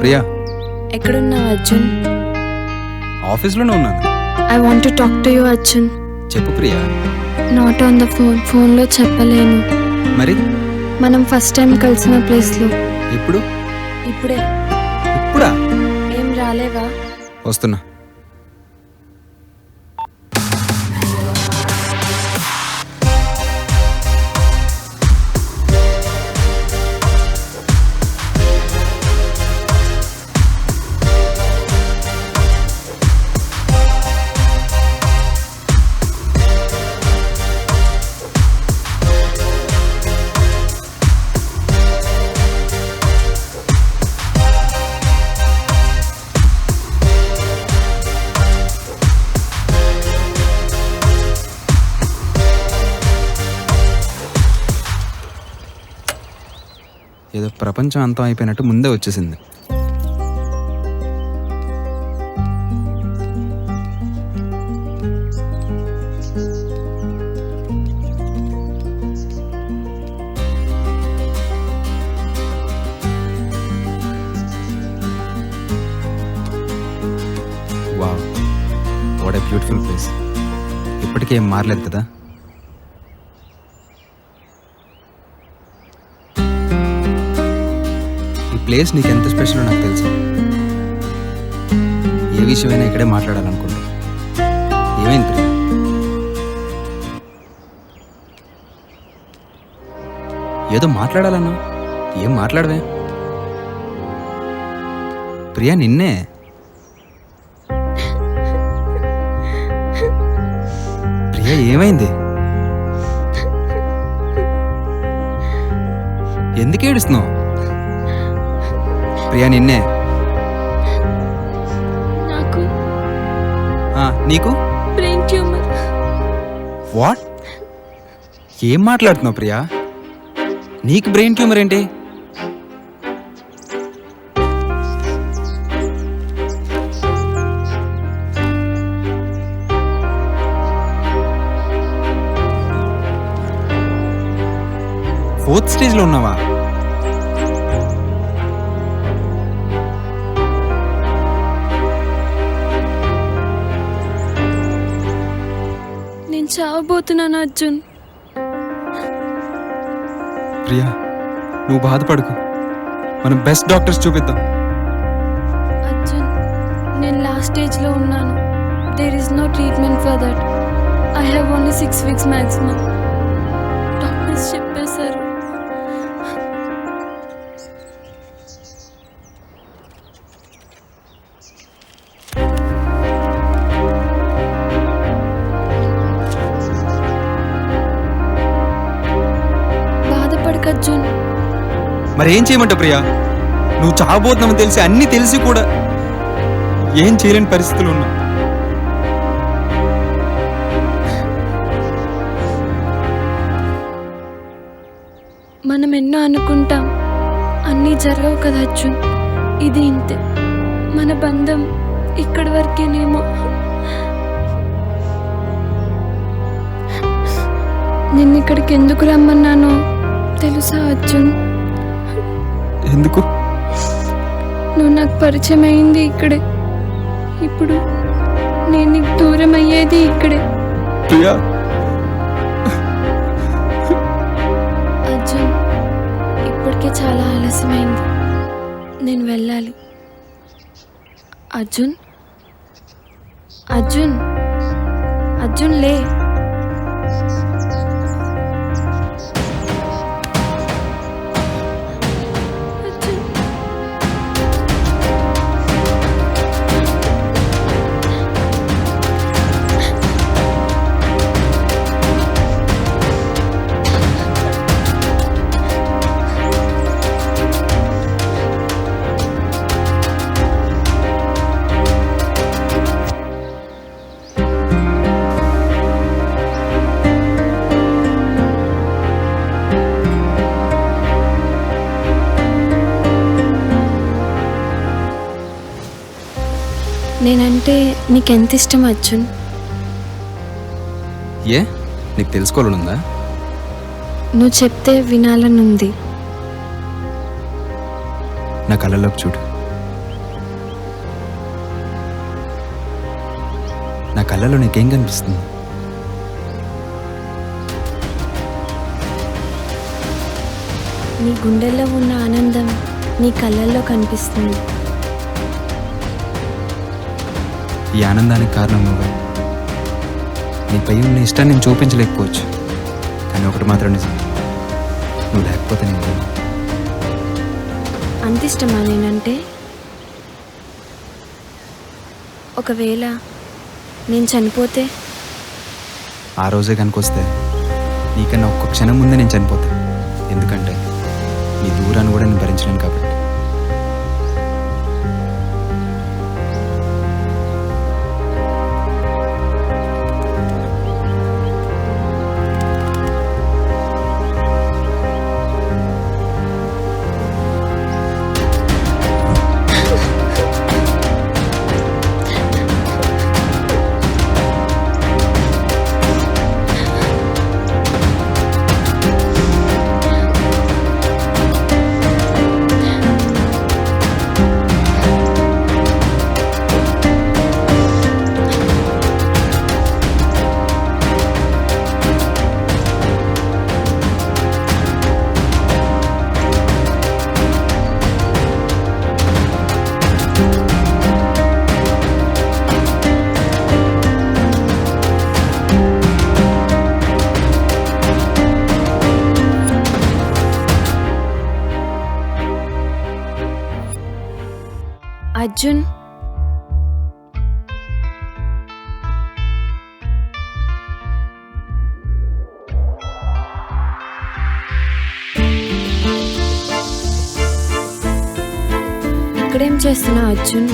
ప్రియా, ఎక్కడున్నావు అర్జున్? ఆఫీస్లోనే ఉన్నాను. I want to talk to you Arjun. చెప్పు ప్రియా. నాట్ ఆన్ ద ఫోన్లో చెప్పలేను. మరి మనం ఫస్ట్ టైం కలిసిన ప్లేస్లో. ఇప్పుడు? ఇప్పుడే. ఇప్పుడా? ఏం రాలేవా? వస్తున్నా. ఏదో ప్రపంచం అంతం అయిపోయినట్టు ముందే వచ్చేసింది. Wow, what a beautiful place. ఇప్పటికీ ఏం మారలేదు కదా. ప్లేస్ నీకు ఎంత స్పెషల్ నాకు తెలుసు. ఏ విషయమైనా ఇక్కడే మాట్లాడాలనుకుంటా. ఏమైంది ప్రియా? ఏదో మాట్లాడాలన్నా, ఏం మాట్లాడవే ప్రియా? నిన్నే. ప్రియా ఏమైంది? ఎందుకు ఏడుస్తున్నావు ప్రియా? నిన్నే. నీకు బ్రెయిన్ ట్యూమర్. వాట్? ఏం మాట్లాడుతున్నావు ప్రియా? నీకు బ్రెయిన్ ట్యూమర్ ఏంటి? ఫోర్త్ స్టేజ్లో ఉన్నావా? చావబోతున్నాను అర్జున్. ప్రియా నువ్వు బాధపడకు, మనం బెస్ట్ డాక్టర్స్ చూపిద్దాం. అర్జున్, నేను లాస్ట్ స్టేజ్లో ఉన్నాను. There is no treatment for that. I have only 6 weeks maximum. Doctors చెప్పేశారు. అర్జున్, మరి ఏం చేయమంటావు ప్రియా? నువ్వు చావబోతున్నావు తెలిసి, అన్నీ తెలిసి కూడా ఏం చేయలేని పరిస్థితులు ఉన్నా. మనం ఎన్నో అనుకుంటాం, అన్నీ జరగవు కదా అర్జున్. ఇది ఇంతే. మన బంధం ఇక్కడి వరకేనేమో. నిన్ను ఇక్కడికి ఎందుకు రమ్మన్నానో తెలుసా అర్జున్? ఎందుకు? నువ్వు నాకు పరిచయం అయింది ఇక్కడే. ఇప్పుడు నేను నీకు దూరం అయ్యేది ఇక్కడే. అర్జున్, ఇప్పటికే చాలా ఆలస్యమైంది. నేను వెళ్ళాలి. అర్జున్, అర్జున్, అర్జున్ లే. నేనంటే నీకెంత ఇష్టం అర్జున్? ఏ నీకు తెలుసుకోవాలనుందా? నువ్వు చెప్తే వినాలనుంది. నా కళ్ళలోకి చూడు. నా కళ్ళలో నీకేం కనిపిస్తుంది? నీ గుండెల్లో ఉన్న ఆనందం నీ కళ్ళల్లో కనిపిస్తుంది. ఈ ఆనందానికి కారణం నువ్వే. నీపై ఉన్న ఇష్టాన్ని నేను చూపించలేకపోవచ్చు, కానీ ఒకటి మాత్రం నిజం, నువ్వు లేకపోతే నేను లేను. అంత ఇష్టమా నేనంటే? ఒకవేళ నేను చనిపోతే? ఆ రోజే కనుకొస్తే నీకన్నా ఒక్క క్షణం ముందే నేను చనిపోతా. ఎందుకంటే నీ దూరాన్ని కూడా నేను భరించలేను కాబట్టి. అర్జున్, ఇక్కడేం చేస్తున్నావు అర్జున్?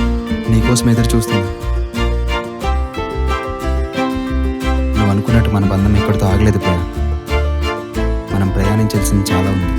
నీకోసం ఎదురు చూస్తున్నా. నువ్వు అనుకున్నట్టు మన బంధం ఎక్కడితో ఆగలేదు ప్రియా. మనం ప్రయాణించాల్సింది చాలా ఉంది.